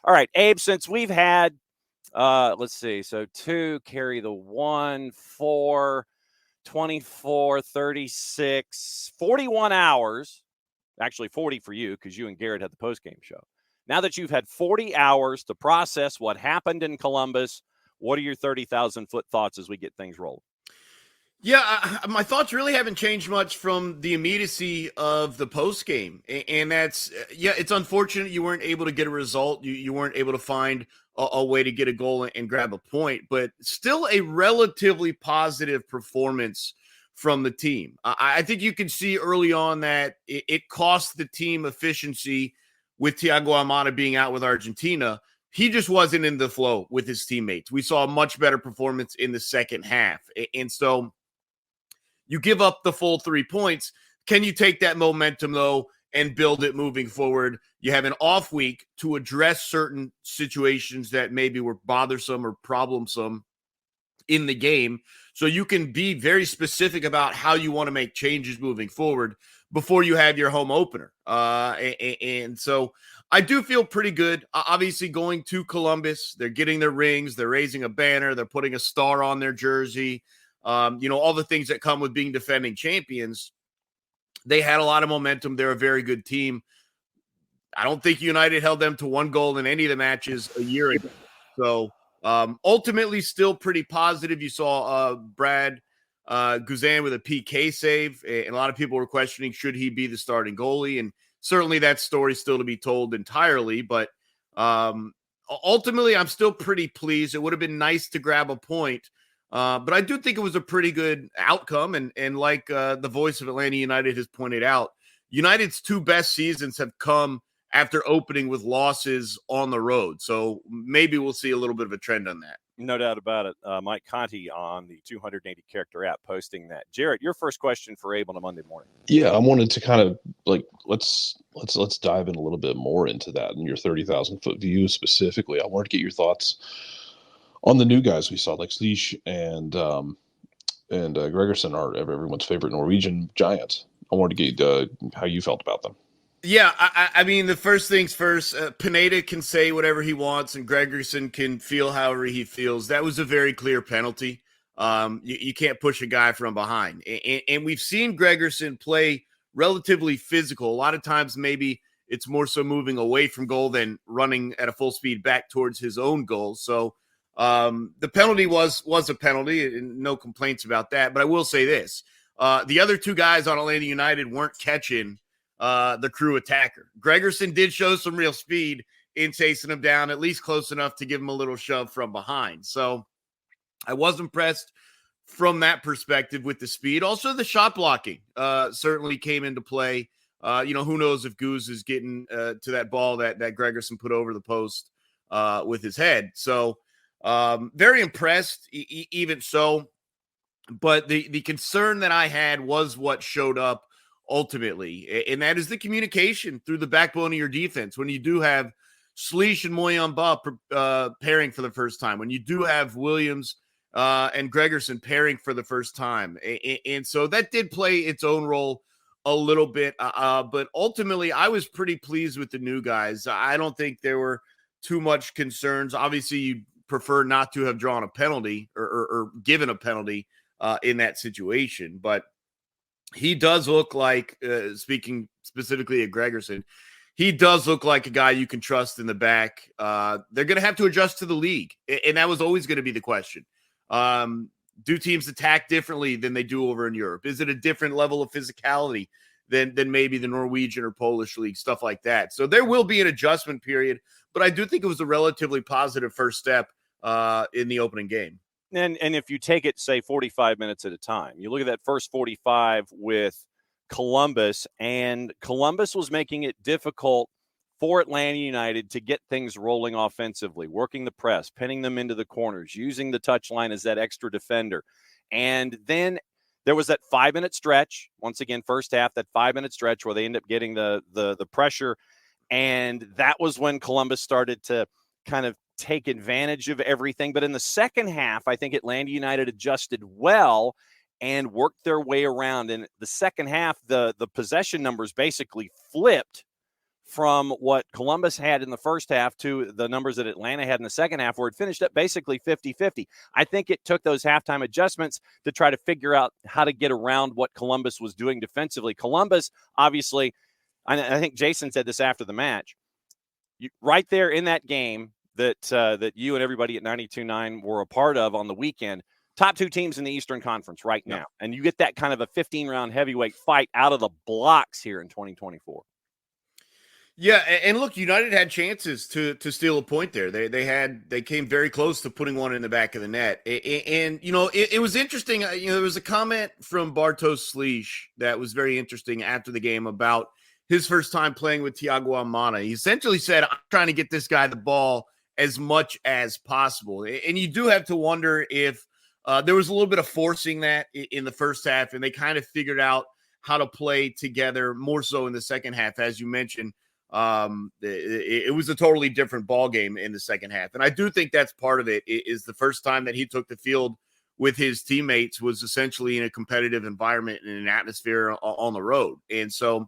All right, Abe, since we've had, let's see, so 2 carry the 1, 4, 24, 36, 41 hours. Actually, 40 for you because you and Garrett had the postgame show. Now that you've had 40 hours to process what happened in Columbus, what are your 30,000-foot thoughts as we get things rolling? Yeah, my thoughts really haven't changed much from the immediacy of the post game, and that's it's unfortunate you weren't able to get a result. You weren't able to find a way to get a goal and grab a point, but still a relatively positive performance from the team. I think you can see early on that it cost the team efficiency with Thiago Almada being out with Argentina. He just wasn't in the flow with his teammates. We saw a much better performance in the second half, and so you give up the full 3 points. Can you take that momentum, though, and build it moving forward? You have an off week to address certain situations that maybe were bothersome or problemsome in the game. So you can be very specific about how you want to make changes moving forward before you have your home opener. And so I do feel pretty good. Obviously, going to Columbus, they're getting their rings, they're raising a banner, they're putting a star on their jersey. All the things that come with being defending champions. They had a lot of momentum. They're a very good team. I don't think United held them to 1 goal in any of the matches a year ago. So ultimately still pretty positive. You saw Brad Guzan with a PK save, and a lot of people were questioning, should he be the starting goalie? And certainly that story's still to be told entirely. But ultimately, I'm still pretty pleased. It would have been nice to grab a point. But I do think it was a pretty good outcome. And like the voice of Atlanta United has pointed out, United's 2 best seasons have come after opening with losses on the road. So maybe we'll see a little bit of a trend on that. No doubt about it. Mike Conti on the 280 character app posting that. Jarrett, your first question for Abe on a Monday morning. Yeah, I wanted to kind of let's dive in a little bit more into that and your 30,000-foot view specifically. I wanted to get your thoughts on the new guys we saw, like SDH and Gregerson are everyone's favorite Norwegian giants. I wanted to get how you felt about them. Yeah, I mean, the first things first, Pineda can say whatever he wants and Gregerson can feel however he feels. That was a very clear penalty. You can't push a guy from behind. And we've seen Gregerson play relatively physical. A lot of times maybe it's more so moving away from goal than running at a full speed back towards his own goal. So the penalty was a penalty, and no complaints about that. But I will say this. The other 2 guys on Atlanta United weren't catching the crew attacker. Gregerson did show some real speed in chasing him down, at least close enough to give him a little shove from behind. So I was impressed from that perspective with the speed. Also, the shot blocking certainly came into play. Who knows if Goose is getting to that ball that Gregerson put over the post with his head. So very impressed, even so. But the concern that I had was what showed up ultimately, and that is the communication through the backbone of your defense. When you do have Schleich and Moyamba pairing for the first time, when you do have Williams and Gregerson pairing for the first time. And so that did play its own role a little bit. But ultimately, I was pretty pleased with the new guys. I don't think there were too much concerns. Obviously, you prefer not to have drawn a penalty or given a penalty in that situation. But he does look like, speaking specifically of Gregerson, he does look like a guy you can trust in the back. They're going to have to adjust to the league, and that was always going to be the question. Do teams attack differently than they do over in Europe? Is it a different level of physicality than maybe the Norwegian or Polish league, stuff like that? So there will be an adjustment period, but I do think it was a relatively positive first step in the opening game. And if you take it, say, 45 minutes at a time, you look at that first 45 with Columbus, and Columbus was making it difficult for Atlanta United to get things rolling offensively, working the press, pinning them into the corners, using the touchline as that extra defender. And then there was that 5-minute stretch, once again, first half, that 5-minute stretch where they end up getting the pressure. And that was when Columbus started to kind of take advantage of everything. But in the second half, I think Atlanta United adjusted well and worked their way around. In the second half, the possession numbers basically flipped from what Columbus had in the first half to the numbers that Atlanta had in the second half, where it finished up basically 50-50. I think it took those halftime adjustments to try to figure out how to get around what Columbus was doing defensively. Columbus, obviously, I think Jason said this after the match, right there in that game that you and everybody at 92.9 were a part of on the weekend, top two teams in the Eastern Conference right now. And you get that kind of a 15-round heavyweight fight out of the blocks here in 2024. Yeah, and look, United had chances to steal a point there. They came very close to putting one in the back of the net. And it was interesting. There was a comment from Bartosz Slisz that was very interesting after the game about his first time playing with Thiago Almada. He essentially said, "I'm trying to get this guy the ball as much as possible." And you do have to wonder if there was a little bit of forcing that in the first half, and they kind of figured out how to play together more so in the second half, as you mentioned. It was a totally different ball game in the second half. And I do think that's part of it, is the first time that he took the field with his teammates was essentially in a competitive environment and an atmosphere on the road. And so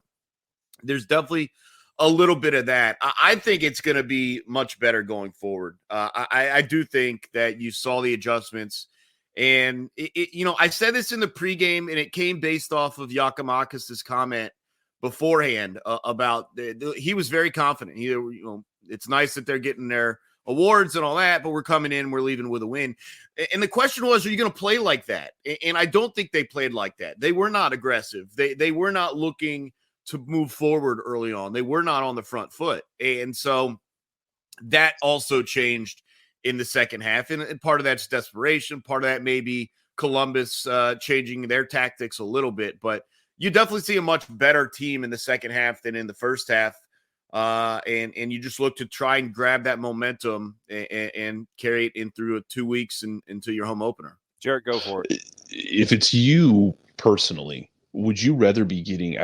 there's definitely a little bit of that. I think it's going to be much better going forward. I do think that you saw the adjustments. And, I said this in the pregame, and it came based off of Giakoumakis' comment beforehand about he was very confident. It's nice that they're getting their awards and all that, but we're coming in, we're leaving with a win. And the question was, are you going to play like that? And I don't think they played like that. They were not aggressive. They were not looking to move forward early on. They were not on the front foot. And so that also changed in the second half. And part of that's desperation. Part of that may be Columbus changing their tactics a little bit, but you definitely see a much better team in the second half than in the first half. And you just look to try and grab that momentum and carry it in through 2 weeks and into your home opener. Jarrett, go for it. If it's you personally, would you rather be getting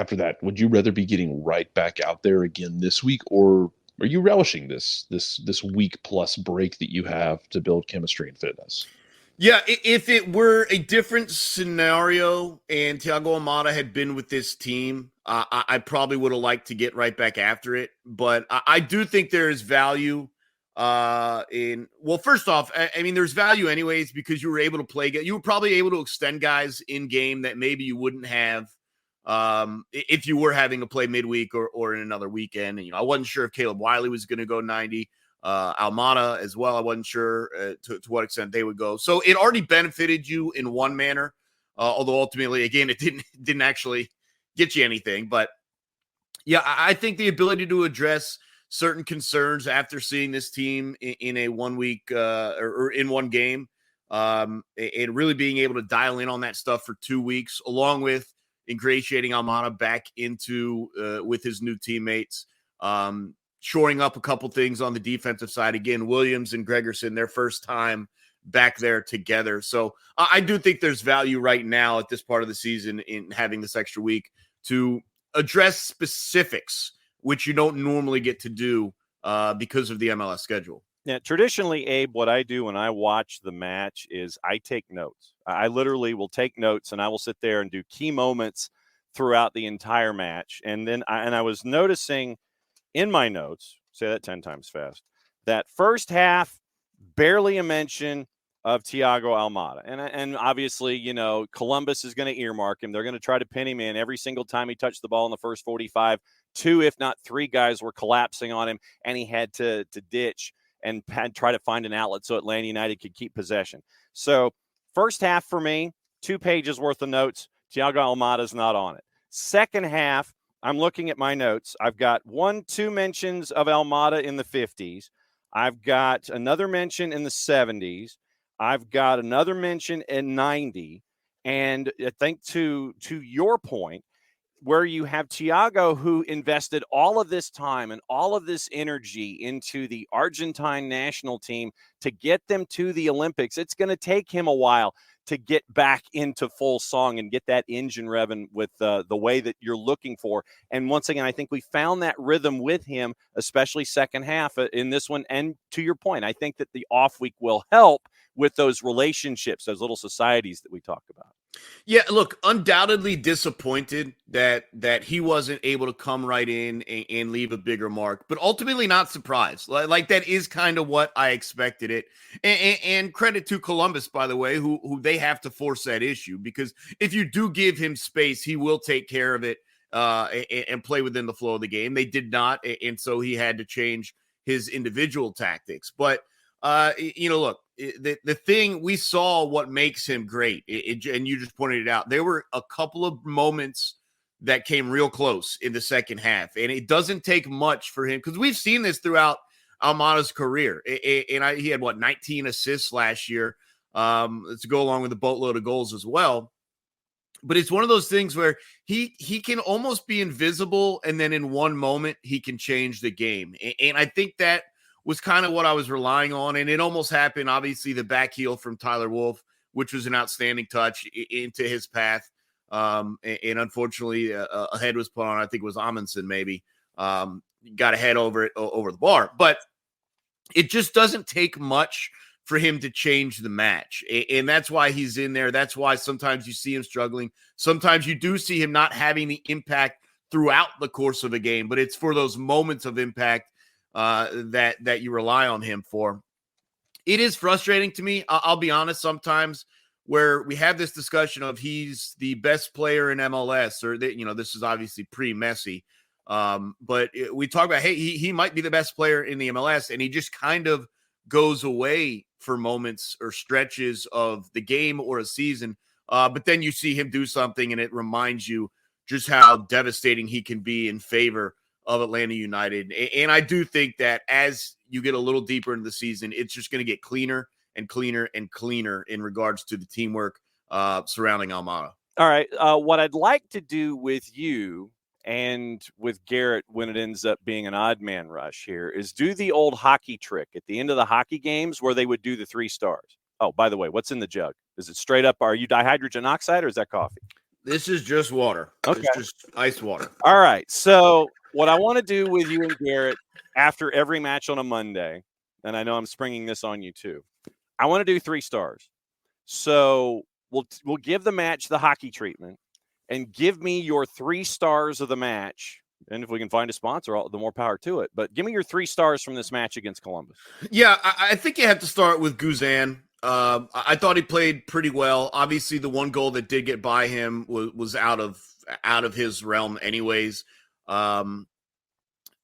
right back out there again this week, or are you relishing this week plus break that you have to build chemistry and fitness? Yeah, if it were a different scenario and Thiago Almada had been with this team, I probably would have liked to get right back after it. But I do think there is value first off, I mean, there's value anyways because you were able to play. You were probably able to extend guys in game that maybe you wouldn't have if you were having to play midweek or in another weekend. And, I wasn't sure if Caleb Wiley was going to go 90. Almada as well. I wasn't sure to what extent they would go. So it already benefited you in one manner, although ultimately, again, it didn't actually get you anything. But yeah, I think the ability to address certain concerns after seeing this team in a 1 week or in one game, and really being able to dial in on that stuff for 2 weeks, along with ingratiating Almada back into with his new teammates. Shoring up a couple things on the defensive side. Again, Williams and Gregerson, their first time back there together. So I do think there's value right now at this part of the season in having this extra week to address specifics, which you don't normally get to do because of the MLS schedule. Yeah, traditionally, Abe, what I do when I watch the match is I take notes. I literally will take notes, and I will sit there and do key moments throughout the entire match. And then I was noticing in my notes, say that 10 times fast, that first half, barely a mention of Thiago Almada. And obviously, Columbus is going to earmark him. They're going to try to pin him in every single time he touched the ball in the first 45. 2, if not 3 guys were collapsing on him, and he had to ditch and try to find an outlet so Atlanta United could keep possession. So first half for me, 2 pages worth of notes. Thiago Almada's not on it. Second half, I'm looking at my notes. I've got 2 mentions of Almada in the 50s. I've got another mention in the 70s. I've got another mention in 90. And I think to your point, where you have Thiago, who invested all of this time and all of this energy into the Argentine national team to get them to the Olympics, it's going to take him a while to get back into full song and get that engine revving with the way that you're looking for. And once again, I think we found that rhythm with him, especially second half in this one. And to your point, I think that the off week will help with those relationships, those little societies that we talked about. Yeah, look, undoubtedly disappointed that he wasn't able to come right in and leave a bigger mark, but ultimately not surprised. Like that is kind of what I expected it. And credit to Columbus, by the way, who they have to force that issue, because if you do give him space, he will take care of it and play within the flow of the game. They did not, and so he had to change his individual tactics. But look, the thing we saw what makes him great, and you just pointed it out. There were a couple of moments that came real close in the second half, and it doesn't take much for him, because we've seen this throughout Almada's career. He had 19 assists last year, to go along with a boatload of goals as well. But it's one of those things where he can almost be invisible, and then in one moment he can change the game. And I think that was kind of what I was relying on. And it almost happened. Obviously, the back heel from Tyler Wolff, which was an outstanding touch into his path. And unfortunately, a head was put on. I think it was Amundsen, maybe. Got a head over the bar. But it just doesn't take much for him to change the match. And that's why he's in there. That's why sometimes you see him struggling. Sometimes you do see him not having the impact throughout the course of a game, but it's for those moments of impact that you rely on him for. It is frustrating to me. I'll be honest, sometimes where we have this discussion of he's the best player in MLS, or that, this is obviously pre-Messi. But we talk about, hey, he might be the best player in the MLS, and he just kind of goes away for moments or stretches of the game or a season. But then you see him do something, and it reminds you just how devastating he can be in favor of Atlanta United. And I do think that as you get a little deeper into the season, it's just going to get cleaner and cleaner and cleaner in regards to the teamwork surrounding Almada. All right. What I'd like to do with you and with Garrett, when it ends up being an odd man rush here, is do the old hockey trick at the end of the hockey games where they would do the 3 stars. Oh, by the way, what's in the jug? Is it straight up? Are you dihydrogen oxide, or is that coffee? This is just water. Okay. It's just ice water. All right. So what I want to do with you and Garrett after every match on a Monday, and I know I'm springing this on you too, I want to do 3 stars. So we'll give the match the hockey treatment, and give me your 3 stars of the match. And if we can find a sponsor, the more power to it. But give me your 3 stars from this match against Columbus. Yeah, I think you have to start with Guzan. I thought he played pretty well. Obviously, the one goal that did get by him was out of his realm anyways. But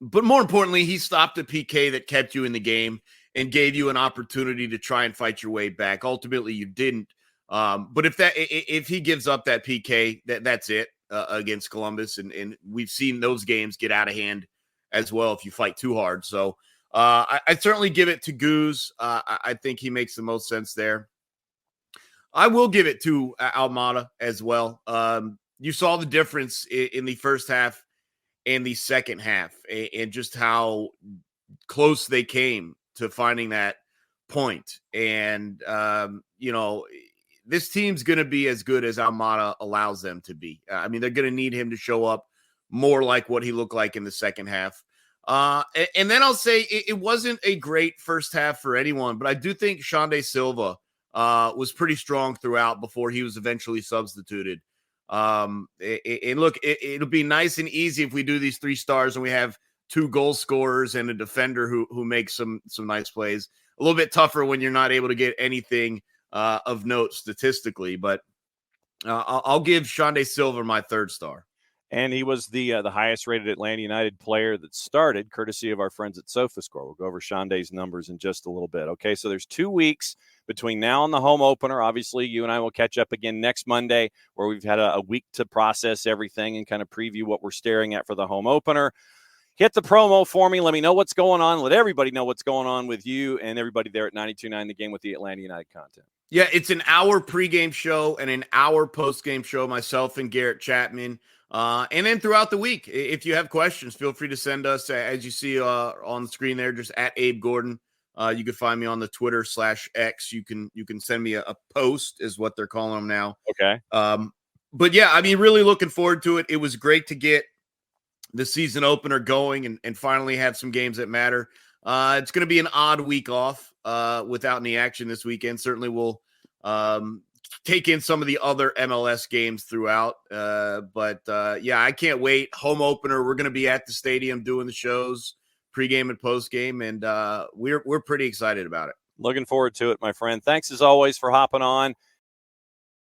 more importantly, he stopped a PK that kept you in the game and gave you an opportunity to try and fight your way back. Ultimately, you didn't. But if he gives up that PK, that's it against Columbus. And we've seen those games get out of hand as well if you fight too hard. So I'd certainly give it to Goose. I think he makes the most sense there. I will give it to Almada as well. You saw the difference in the first half and the second half, and just how close they came to finding that point. And, this team's going to be as good as Almada allows them to be. I mean, they're going to need him to show up more like what he looked like in the second half. And then I'll say it wasn't a great first half for anyone, but I do think Xande Silva was pretty strong throughout before he was eventually substituted. And look, it'll be nice and easy if we do these 3 stars and we have 2 goal scorers and a defender who makes some nice plays. A little bit tougher when you're not able to get anything of note statistically, but I'll give Xande Silva my 3rd star. And he was the highest rated Atlanta United player that started, courtesy of our friends at SofaScore. We'll go over Xande's numbers in just a little bit. Okay, so there's 2 weeks between now and the home opener. Obviously, you and I will catch up again next Monday, where we've had a week to process everything and kind of preview what we're staring at for the home opener. Hit the promo for me. Let me know what's going on. Let everybody know what's going on with you and everybody there at 92.9 The Game with the Atlanta United content. Yeah, it's an hour pregame show and an hour postgame show, myself and Garrett Chapman. And then throughout the week, if you have questions, feel free to send us, as you see on the screen there, just at Abe Gordon. You can find me on the Twitter /X. You can send me a post, is what they're calling them now. Okay. But yeah, I mean, really looking forward to it. It was great to get the season opener going and finally have some games that matter. It's going to be an odd week off without any action this weekend. Certainly we'll take in some of the other MLS games throughout. But yeah, I can't wait. Home opener. We're going to be at the stadium doing the shows, pregame and postgame, and we're pretty excited about it. Looking forward to it, my friend. Thanks as always for hopping on.